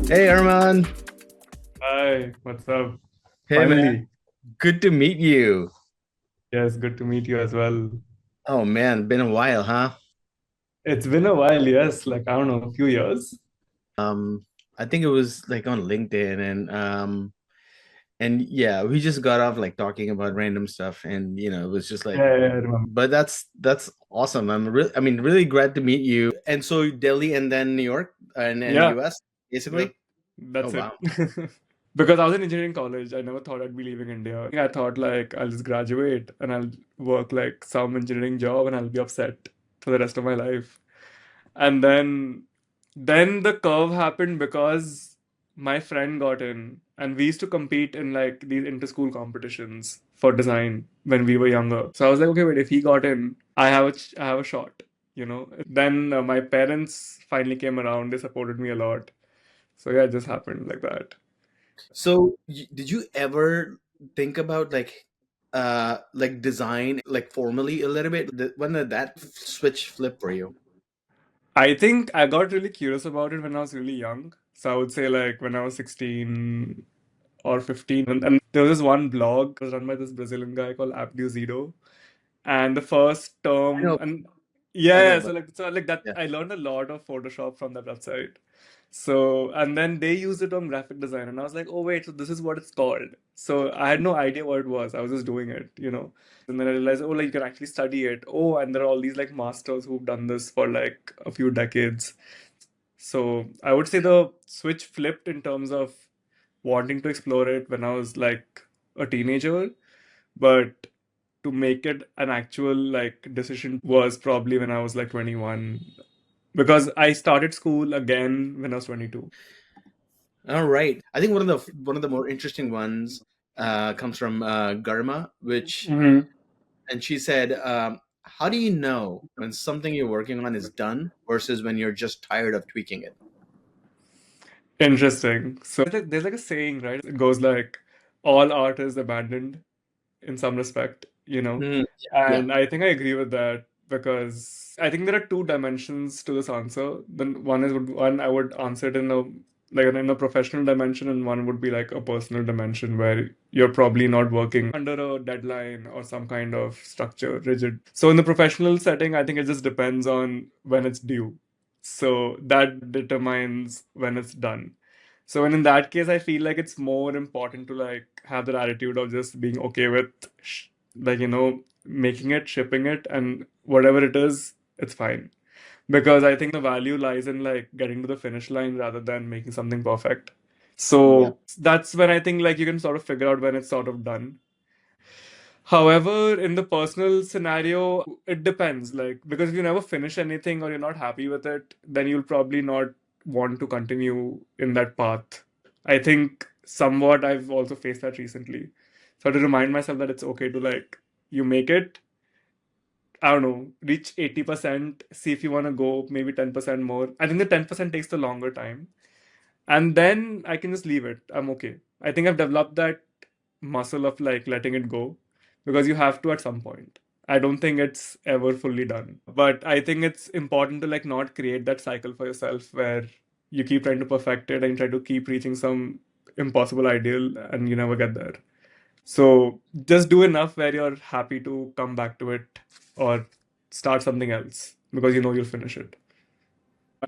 Hey, Arman. Hi, what's up? Hey, man. Finally. Good to meet you. Yes, good to meet you as well. Oh, man. Been a while, huh? It's been a while, yes, like I don't know, a few years. Um, I think it was like on LinkedIn and yeah, we just got off like talking about random stuff and it was just like, Yeah, I remember. but that's awesome. I mean, really glad to meet you. And so Delhi and then New York and Yeah, US, that basically. Oh, that's it. wow. Because I was in engineering college, I never thought I'd be leaving India. I thought like I'll just graduate and I'll work like some engineering job and I'll be upset for the rest of my life. And then the curve happened because my friend got in and we used to compete in like these inter-school competitions for design when we were younger. So I was like, okay, wait, if he got in, I have a shot, you know. Then my parents finally came around. They supported me a lot. So yeah, it just happened like that. So did you ever think about like design like formally a little bit? When did that switch flip for you? I think I got really curious about it when I was really young. So I would say like when I was 16 or 15. And there was this one blog was run by this Brazilian guy called Abduzido. And the first I term know, and I know, yeah, but so like that yeah. I learned a lot of Photoshop from that website. So and then they used it on graphic design and I was like, oh wait, so this is what it's called. So I had no idea what it was. I was just doing it, you know. And then I realized, oh, like you can actually study it. Oh, and there are all these like masters who've done this for like a few decades. So I would say the switch flipped in terms of wanting to explore it when I was like a teenager, but to make it an actual like decision was probably when I was like 21 because I started school again when I was 22. All right. I think one of the more interesting ones comes from Garma, which Hmm. and she said, "How do you know when something you're working on is done versus when you're just tired of tweaking it?" Interesting. So there's like a saying, right? It goes like all art is abandoned in some respect, you know. Mm, yeah. And I think I agree with that because I think there are two dimensions to this answer. Then one I would answer it in a like in a professional dimension, and one would be like a personal dimension where you're probably not working under a deadline or some kind of structure, rigid. So in the professional setting, I think it just depends on when it's due. So that determines when it's done. So when in that case, I feel like it's more important to like have that attitude of just being okay with like making it, shipping it, and whatever it is, it's fine. Because I think the value lies in like getting to the finish line rather than making something perfect. Yeah. So that's when I think like you can sort of figure out when it's sort of done. However, in the personal scenario, it depends. Like, because if you never finish anything or you're not happy with it, then you'll probably not want to continue in that path. I think somewhat I've also faced that recently. So to remind myself that it's okay to like, you make it, I don't know, reach 80%, see if you want to go maybe 10% more. I think the 10% takes the longer time. And then I can just leave it. I'm okay. I think I've developed that muscle of like letting it go because you have to at some point. I don't think it's ever fully done. But I think it's important to like not create that cycle for yourself where you keep trying to perfect it and you try to keep reaching some impossible ideal and you never get there. So just do enough where you're happy to come back to it or start something else because you know you'll finish it.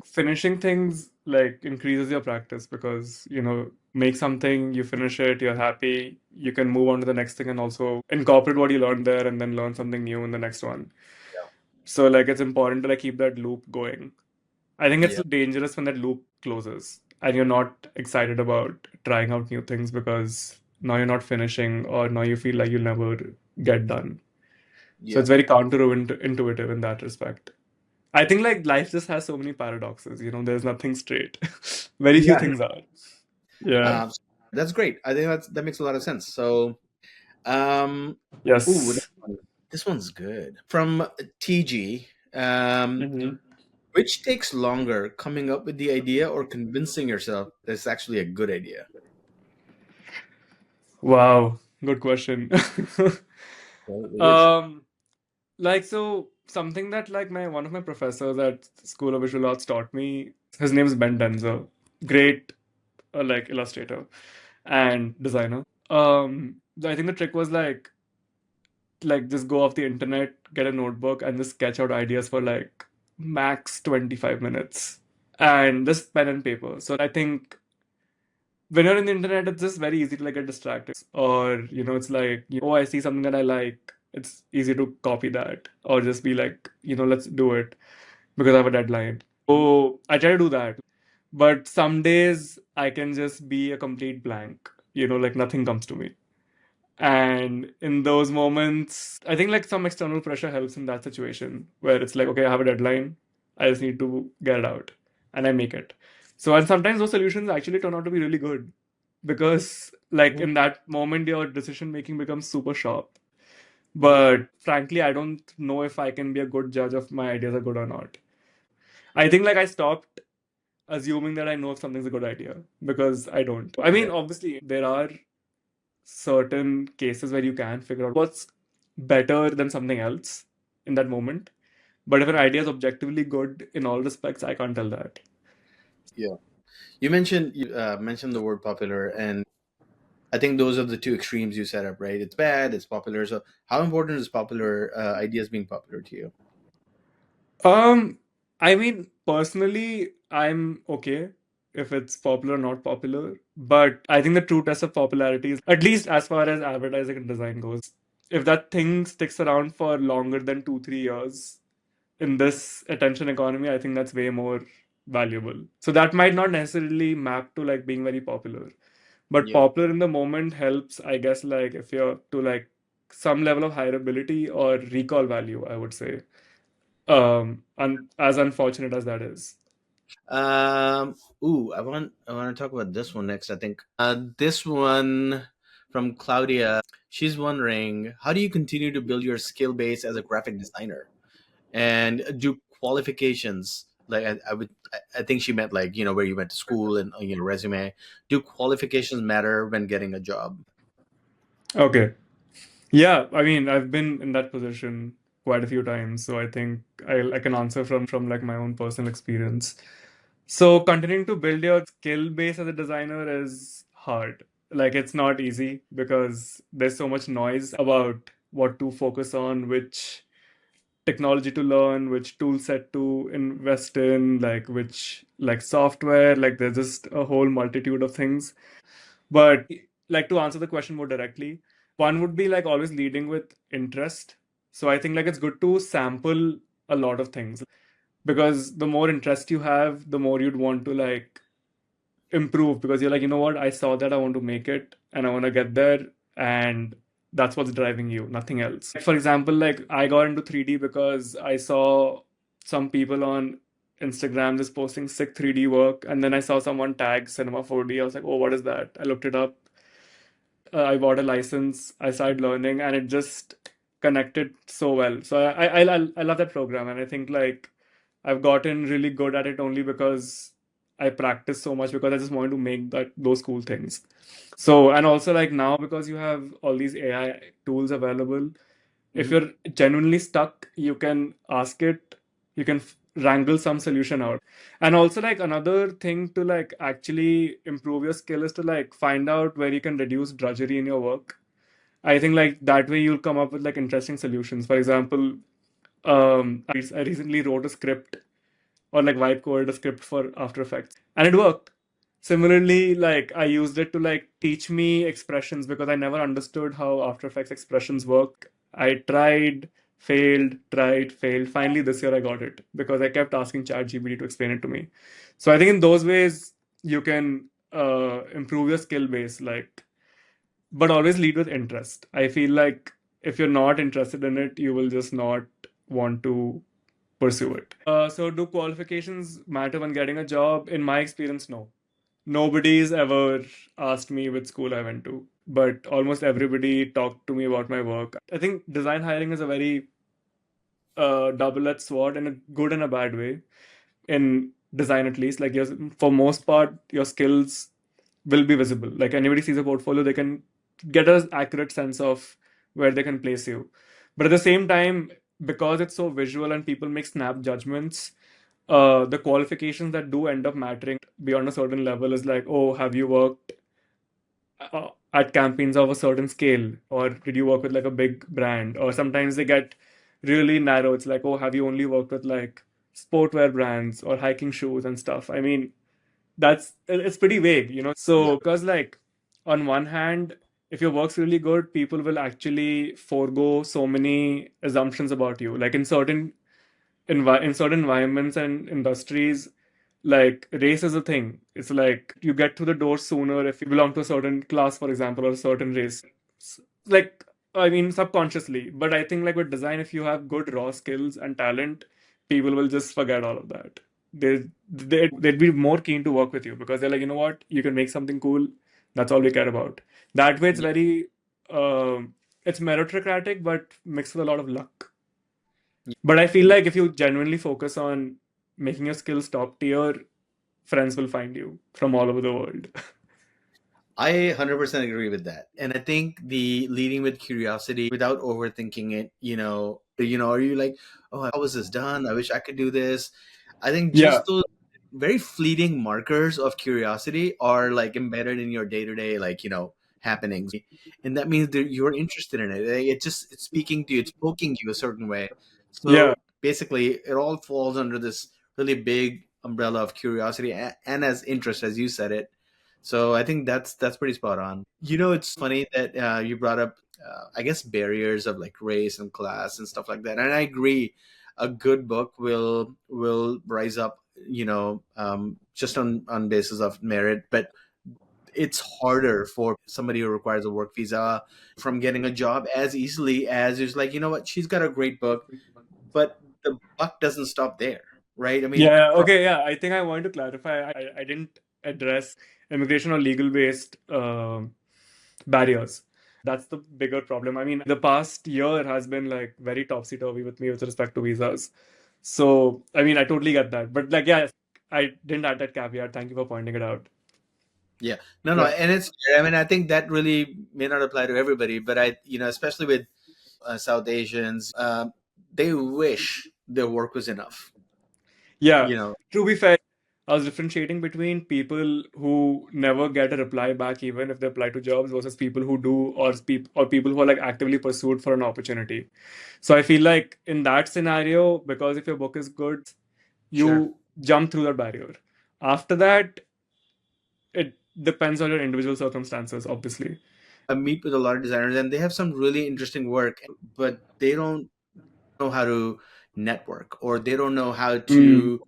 Finishing things like increases your practice because make something, you finish it, you're happy, you can move on to the next thing and also incorporate what you learned there and then learn something new in the next one. So like it's important to like keep that loop going. I think it's Yeah. dangerous when that loop closes and you're not excited about trying out new things because now you're not finishing or now you feel like you'll never get done. So Yeah. it's very counterintuitive in that respect. I think like life just has so many paradoxes, there's nothing straight. Very few Yeah. things are. Yeah. Uh, that's great. I think that makes a lot of sense. So, um, ooh, Yes. this one's good. From TG, Hmm. which takes longer, coming up with the idea or convincing yourself that it's actually a good idea? Wow. Good question. Well, it is. um, like so something that like my one of my professors at School of Visual Arts taught me. His name is Ben Denzer. Great. like illustrator and designer. I think the trick was like just go off the internet, get a notebook, and just sketch out ideas for like max 25 minutes, and just pen and paper. So I think when you're in the internet, it's just very easy to like get distracted, or it's like, oh, I see something that I like. It's easy to copy that, or just be like, let's do it because I have a deadline. So I try to do that, but some days I can just be a complete blank. Like nothing comes to me. And in those moments, I think like some external pressure helps in that situation where it's like, okay, I have a deadline. I just need to get it out and I make it. So, and sometimes those solutions actually turn out to be really good because, like, in that moment, your decision making becomes super sharp. But frankly, I don't know if I can be a good judge of my ideas are good or not. I think like I stopped assuming that I know if something's a good idea because I don't. I mean, obviously, there are certain cases where you can figure out what's better than something else in that moment. But if an idea is objectively good in all respects, I can't tell that. Yeah. You mentioned the word popular, and I think those are the two extremes you set up, right? It's bad, it's popular. So, how important is popular ideas being popular to you? Um, I mean, personally, I'm okay if it's popular or not popular. But I think the true test of popularity is, at least as far as advertising and design goes, if that thing sticks around for longer than 2, 3 years, in this attention economy, I think that's way more valuable. So that might not necessarily map to like being very popular, but Yeah. popular in the moment helps, I guess, like if you're to like some level of hireability or recall value, I would say. And as unfortunate as that is. I want to talk about this one next. I think this one from Claudia. She's wondering, how do you continue to build your skill base as a graphic designer, and do qualifications, like I think she meant like where you went to school and resume. Do qualifications matter when getting a job? Okay. Yeah, I mean, I've been in that position quite a few times, so I think I can answer from like my own personal experience. So continuing to build your skill base as a designer is hard. Like it's not easy because there's so much noise about what to focus on, which technology to learn, which tool set to invest in, like which like software, like there's just a whole multitude of things. But like to answer the question more directly, one would be like always leading with interest. So I think like it's good to sample a lot of things because the more interest you have, the more you'd want to like improve because you're like, you know what, I saw that, I want to make it and I want to get there, and that's what's driving you, nothing else. For example, like I got into 3D because I saw some people on Instagram just posting sick 3D work, and then I saw someone tag Cinema 4D. I was like, oh, what is that? I looked it up. I bought a license. I started learning, and it just connected so well. So I love that program, and I think like I've gotten really good at it only because I practice so much because I just wanted to make those cool things. So and also like now because you have all these AI tools available, if Hmm. you're genuinely stuck, you can ask it, you can wrangle some solution out. And also like another thing to like actually improve your skill is to like find out where you can reduce drudgery in your work. I think like that way you'll come up with like interesting solutions. For example, I recently wrote a script or like vibe coded a script for After Effects and it worked. Similarly, like I used it to like teach me expressions because I never understood how After Effects expressions work. I tried, failed, tried, failed. Finally, this year I got it because I kept asking ChatGPT to explain it to me. So I think in those ways you can improve your skill base, like, but always lead with interest. I feel like if you're not interested in it, you will just not want to pursue it. So, do qualifications matter when getting a job? In my experience, no. Nobody's ever asked me which school I went to, but almost everybody talked to me about my work. I think design hiring is a very double-edged sword in a good and a bad way. In design, at least, like for most part, your skills will be visible. Like anybody sees a portfolio, they can get an accurate sense of where they can place you. But at the same time, because it's so visual and people make snap judgments, the qualifications that do end up mattering beyond a certain level is like, oh, have you worked at campaigns of a certain scale, or did you work with like a big brand? Or sometimes they get really narrow. It's like, oh, have you only worked with like sportwear brands or hiking shoes and stuff? I mean, it's pretty vague. Yeah. So because like on one hand, if your work's really good, people will actually forego so many assumptions about you. Like in certain environments and industries, like race is a thing. It's like you get through the door sooner if you belong to a certain class, for example, or a certain race. Like, I mean, subconsciously. But I think like with design, if you have good raw skills and talent, people will just forget all of that. They'd be more keen to work with you because they're like, you know what, you can make something cool. That's all we care about. That way, it's Yeah. very it's meritocratic, but mixed with a lot of luck. Yeah. But I feel like if you genuinely focus on making your skills top tier, friends will find you from all over the world. I 100% agree with that. And I think the leading with curiosity without overthinking it, are you like, oh, how was this done? I wish I could do this. I think Yeah, just those very fleeting markers of curiosity are like embedded in your day to day, like, happenings. And that means that you're interested in it. It's speaking to you, it's poking you a certain way. yeah, So basically, it all falls under this really big umbrella of curiosity and as interest, as you said it. So I think that's pretty spot on. It's funny that you brought up, I guess, barriers of like race and class and stuff like that. And I agree, a good book will rise up, just on basis of merit. But it's harder for somebody who requires a work visa from getting a job as easily as who's like, you know what, she's got a great book, but the buck doesn't stop there, right? I mean, yeah. Okay, yeah. I think I want to clarify. I didn't address immigration or legal based barriers. That's the bigger problem. I mean, the past year has been like very topsy turvy with me with respect to visas. So, I mean, I totally get that. But like, yeah, I didn't add that caveat. Thank you for pointing it out. yeah, no, Yeah. and it's, I mean, I think that really may not apply to everybody, but especially with South Asians, they wish their work was enough. Yeah, You know, to be fair, I was differentiating between people who never get a reply back even if they apply to jobs versus people who do, or people who are like actively pursued for an opportunity. So I feel like in that scenario, because if your book is good, sure. you jump through that barrier. After that, it depends on your individual circumstances, obviously. I meet with a lot of designers, and they have some really interesting work, but they don't know how to network, or they don't know how Mm. to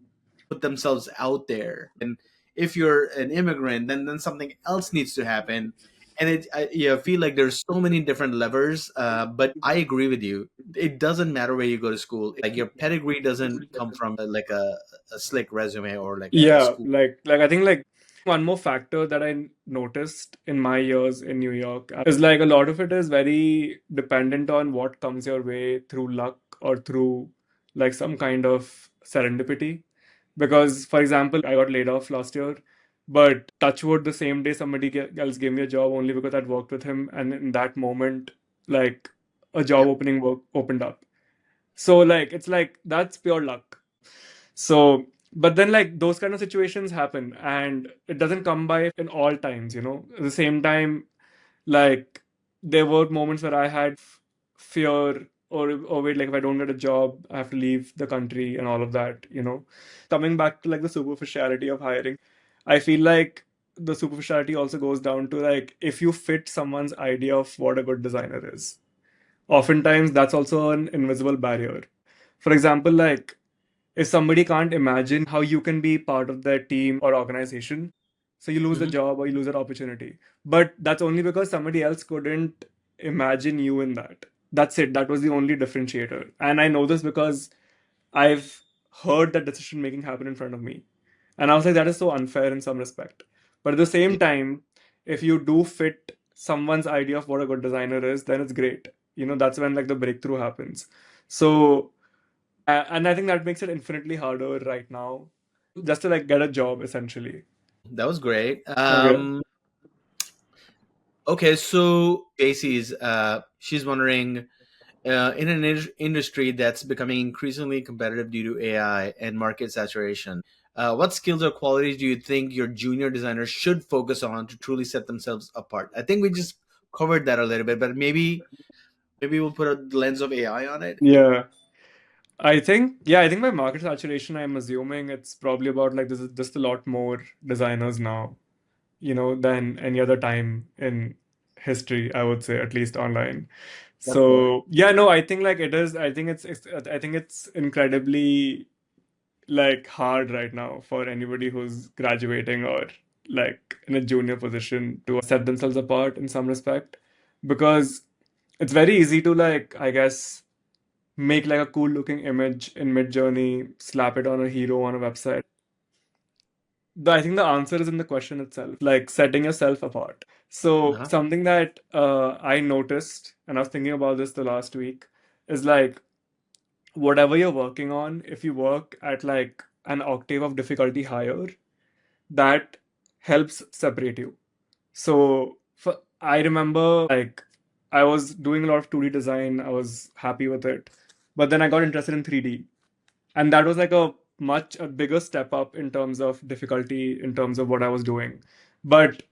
put themselves out there. And if you're an immigrant, then something else needs to happen. And I feel like there's so many different levers. But I agree with you. It doesn't matter where you go to school. Like, your pedigree doesn't come from like a slick resume or like a Yeah, school. like I think like one more factor that I noticed in my years in New York is like a lot of it is very dependent on what comes your way through luck or through like some kind of serendipity. Because, for example, I got laid off last year, but touch wood, the same day somebody else gave me a job only because I'd worked with him, and in that moment, like a job Yep. opening work opened up. So like it's like that's pure luck. So, but then like those kind of situations happen and it doesn't come by in all times. At the same time, like there were moments where I had fear or wait, like if I don't get a job, I have to leave the country and all of that. Coming back to like the superficiality of hiring, I feel like the superficiality also goes down to like if you fit someone's idea of what a good designer is. Oftentimes that's also an invisible barrier. For example, like if somebody can't imagine how you can be part of their team or organization, so you lose the Hmm. job or you lose that opportunity. But that's only because somebody else couldn't imagine you in that. That's it. That was the only differentiator. And I know this because I've heard that decision making happen in front of me. And I was like, that is so unfair in some respect. But at the Yeah. same time, if you do fit someone's idea of what a good designer is, then it's great. That's when like the breakthrough happens. So, and I think that makes it infinitely harder right now just to like get a job essentially. That was great. Okay. Okay, so Jaycee's, she's wondering, In an industry that's becoming increasingly competitive due to AI and market saturation, what skills or qualities do you think your junior designers should focus on to truly set themselves apart? I think we just covered that a little bit, but maybe we'll put a lens of AI on it. Yeah. I think by market saturation, I'm assuming it's probably about like there's just a lot more designers now, than any other time in history, I would say, at least online. Of course. So yeah, no, I think like it is. I think it's incredibly like hard right now for anybody who's graduating or like in a junior position to set themselves apart in some respect, because it's very easy to like, I guess, make like a cool looking image in mid journey, slap it on a hero on a website. I think the answer is in the question itself, like setting yourself apart. So Uh-huh. something that I noticed, and I was thinking about this the last week, is like whatever you're working on, if you work at like an octave of difficulty higher, that helps separate you. So I remember like I was doing a lot of 2D design, I was happy with it, but then I got interested in 3D, and that was like a bigger step up in terms of difficulty, in terms of what I was doing. But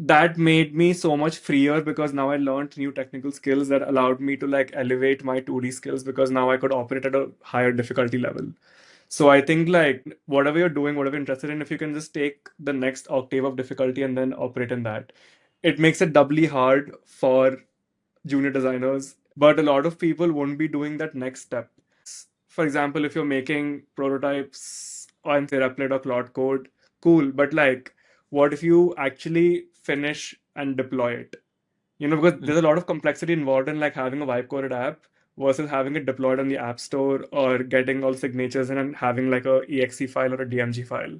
that made me so much freer because now I learned new technical skills that allowed me to like elevate my 2D skills, because now I could operate at a higher difficulty level. So I think like whatever you're doing, whatever you're interested in, if you can just take the next octave of difficulty and then operate in that, it makes it doubly hard for junior designers. But a lot of people won't be doing that next step. For example, if you're making prototypes on say Replit or Cloud Code, cool. But like, what if you actually finish and deploy it? Because there's a lot of complexity involved in like having a vibe coded app versus having it deployed on the app store or getting all signatures in and having like a exe file or a DMG file.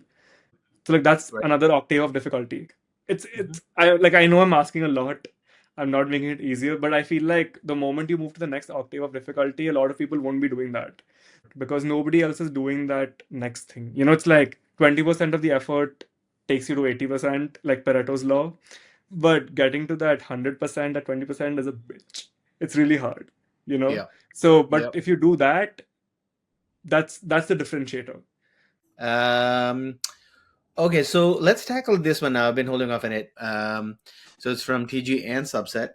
So like that's Right. another octave of difficulty. It's Mhm. it's I know I'm asking a lot. I'm not making it easier, but I feel like the moment you move to the next octave of difficulty, a lot of people won't be doing that because nobody else is doing that next thing. It's like 20% of the effort takes you to 80%, like Pareto's law. But getting to that 100%, at 20% is a bitch. It's really hard, you know? Yeah. So, Yeah. but if you do that, that's the differentiator. Um, okay, so let's tackle this one now. I've been holding off on it. So it's from TG and Subset.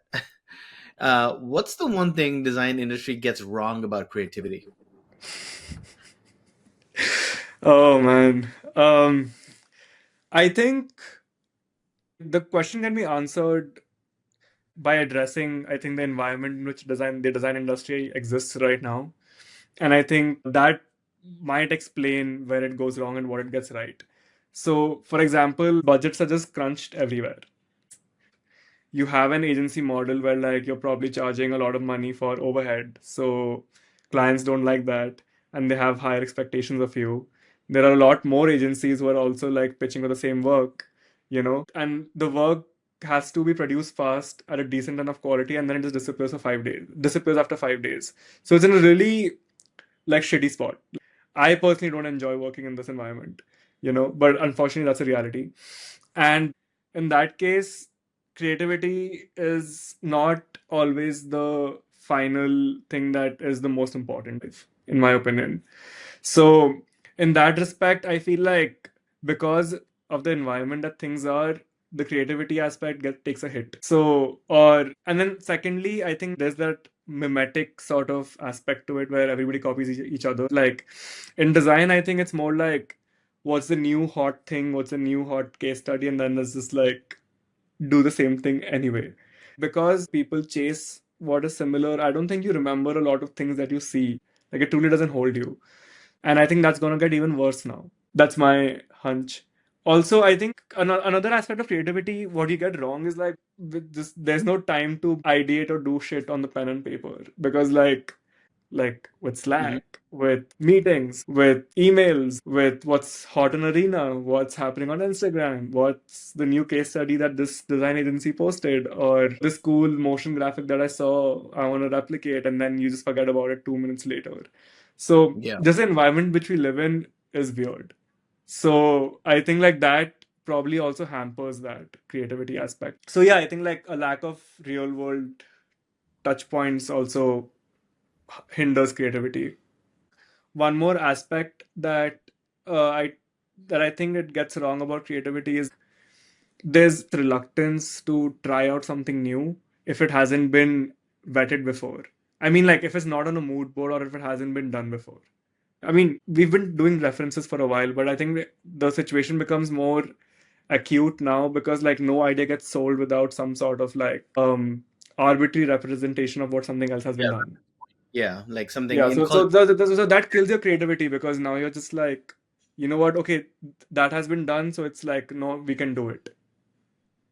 What's the one thing design industry gets wrong about creativity? Oh man. I think the question can be answered by addressing, I think, the environment in which the design industry exists right now. And I think that might explain where it goes wrong and what it gets right. So, for example, budgets are just crunched everywhere. You have an agency model where like you're probably charging a lot of money for overhead. So clients don't like that and they have higher expectations of you. There are a lot more agencies who are also like pitching for the same work, and the work has to be produced fast at a decent enough quality and then it just disappears after 5 days. So it's in a really like shitty spot. I personally don't enjoy working in this environment, but unfortunately that's a reality. And in that case, creativity is not always the final thing that is the most important, in my opinion. So, in that respect, I feel like because of the environment that things are, the creativity aspect takes a hit. So, and then secondly, I think there's that mimetic sort of aspect to it where everybody copies each other. Like in design, I think it's more like what's the new hot thing, what's the new hot case study, and then there's just like do the same thing anyway. Because people chase what is similar, I don't think you remember a lot of things that you see. Like it truly doesn't hold you. And I think that's going to get even worse now. That's my hunch. Also, I think another aspect of creativity, what you get wrong is like with this, there's no time to ideate or do shit on the pen and paper because like with Hmm. Slack, with meetings, with emails, with what's hot in Arena, what's happening on Instagram, what's the new case study that this design agency posted, or this cool motion graphic that I saw, I want to replicate, and then you just forget about it 2 minutes later. So, Yeah. this environment which we live in is weird. So, I think like that probably also hampers that creativity aspect. So, yeah, I think like a lack of real world touch points also hinders creativity. One more aspect I that I think it gets wrong about creativity is there's reluctance to try out something new if it hasn't been vetted before. I mean, like if it's not on a mood board or if it hasn't been done before. I mean, we've been doing references for a while, but I think the situation becomes more acute now because like no idea gets sold without some sort of like arbitrary representation of what something else has been Yeah, done. yeah, like something Yeah, in so that kills your creativity because now you're just like, you know what? Okay, that has been done, so it's like no, we can do it.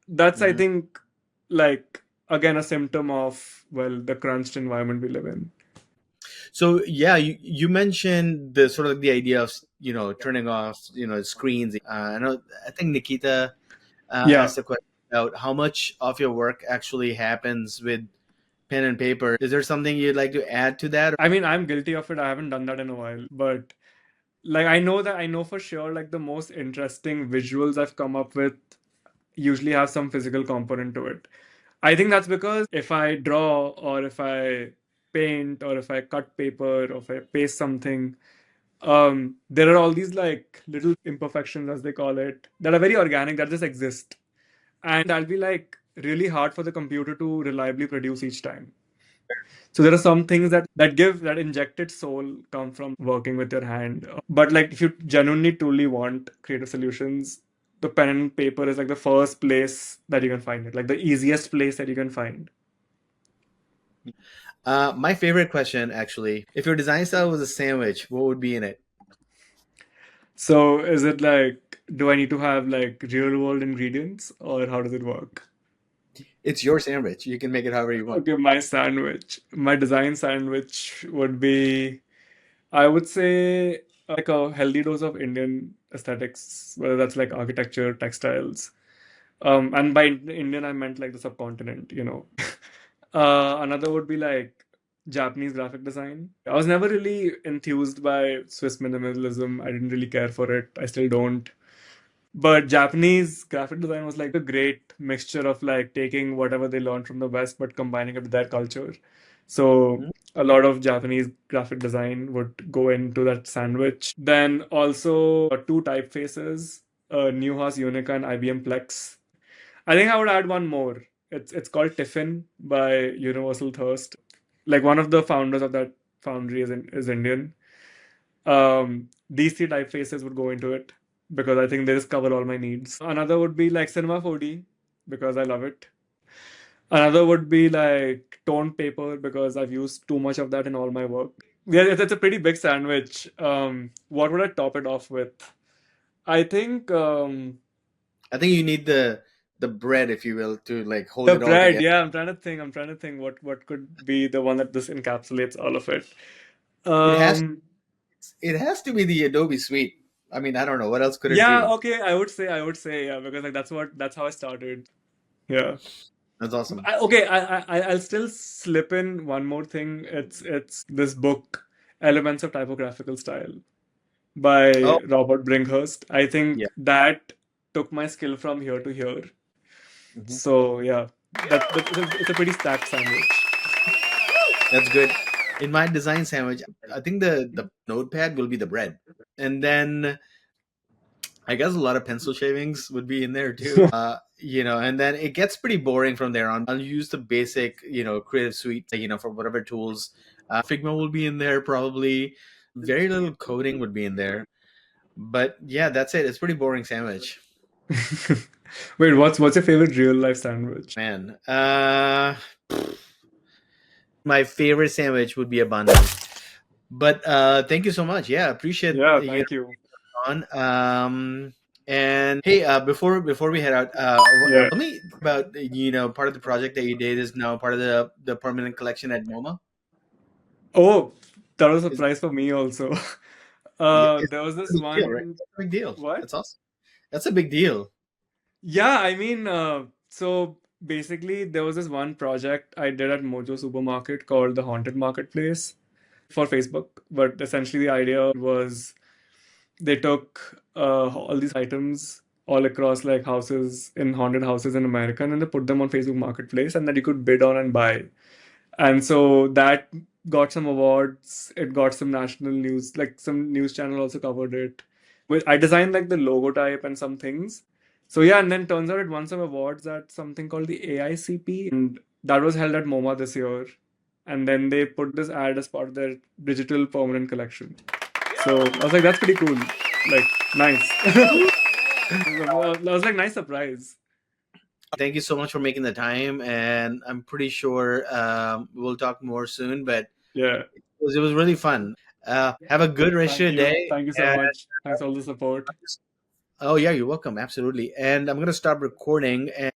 That's I Mhm. think like again a symptom of well the crunched environment we live in. So yeah, you mentioned the sort of the idea of turning off screens. I know I think Nikita Yeah, asked a question about how much of your work actually happens with pen and paper. Is there something you'd like to add to that? I mean I'm guilty of it. I haven't done that in a while, but like I know for sure like the most interesting visuals I've come up with usually have some physical component to it. I think that's because if I draw or if I paint or if I cut paper or if I paste something, there are all these like little imperfections as they call it that are very organic that just exist, and that'll be like really hard for the computer to reliably produce each time. So there are some things that give that injected soul come from working with your hand. But like if you genuinely truly want creative solutions, the pen and paper is like the first place that you can find it, like the easiest place that you can find. My favorite question, actually, if your design style was a sandwich, what would be in it? So is it like, do I need to have like real world ingredients or how does it work? It's your sandwich. You can make it however you want. Okay, my sandwich, my design sandwich would be, I would say, like a healthy dose of Indian aesthetics, whether that's like architecture, textiles. And by Indian, I meant like the subcontinent, you know. Another would be like Japanese graphic design. I was never really enthused by Swiss minimalism. I didn't really care for it. I still don't. But Japanese graphic design was like a great mixture of like taking whatever they learned from the West but combining it with their culture. So Mhm. a lot of Japanese graphic design would go into that sandwich. Then also two typefaces, Newhouse Unica and IBM Plex. I think I would add one more. It's called Tiffin by Universal Thirst. Like one of the founders of that foundry is Indian. These three typefaces would go into it because I think they just cover all my needs. Another would be like Cinema 4D because I love it. Another would be like toned paper because I've used too much of that in all my work. Yeah, it's a pretty big sandwich. What would I top it off with? I think I think you need the bread, if you will, to like hold the it all bread. together. Yeah, I'm trying to think. I'm trying to think what could be the one that this encapsulates all of it. It has Um, it has to be the Adobe Suite. I mean, I don't know what else could it yeah, be. okay. I would say yeah because like that's how I started. Yeah. That's awesome. Okay, I'll still slip in one more thing. It's this book, Elements of Typographical Style by Oh, Robert Bringhurst. I yeah. think that took my skill from here to here. Hmm. So yeah, it's a pretty stacked sandwich. That's good. In my design sandwich, I think the notepad will be the bread, and then I guess a lot of pencil shavings would be in there too. And then it gets pretty boring from there on. I'll use the basic, Creative Suite, for whatever tools. Figma will be in there probably. Very little coding would be in there. But yeah, that's it. It's pretty boring sandwich, Wait, what's your favorite real life sandwich? man. My favorite sandwich would be a bun. But thank you so much. Yeah, appreciate Yeah, thank you. on. And hey, before we head out, Yeah. tell me about part of the project that you did is now part of the permanent collection at MoMA. Oh, that was a Is surprise for me also. Yeah, it's There was a this big deal, right? one. That's a big deal. What? That's awesome. That's a big deal. Yeah, I mean, so basically, there was this one project I did at Mojo Supermarket called the Haunted Marketplace for Facebook. But essentially, the idea was they took all these items all across like houses in haunted houses in America and then they put them on Facebook Marketplace and that you could bid on and buy. And so that got some awards. It got some national news, like some news channel also covered it. I designed like the logotype and some things. So yeah, and then turns out it won some awards at something called the AICP, and that was held at MoMA this year. And then they put this ad as part of their digital permanent collection. So I was like, that's pretty cool. Like, nice. That was like nice surprise. Thank you so much for making the time, and I'm pretty sure we'll talk more soon. But Yeah. it was really fun. Have a good rest of Thank your you. day. Thank you so And much. Thanks for all the support. oh yeah, you're welcome. Absolutely. And I'm gonna stop recording. And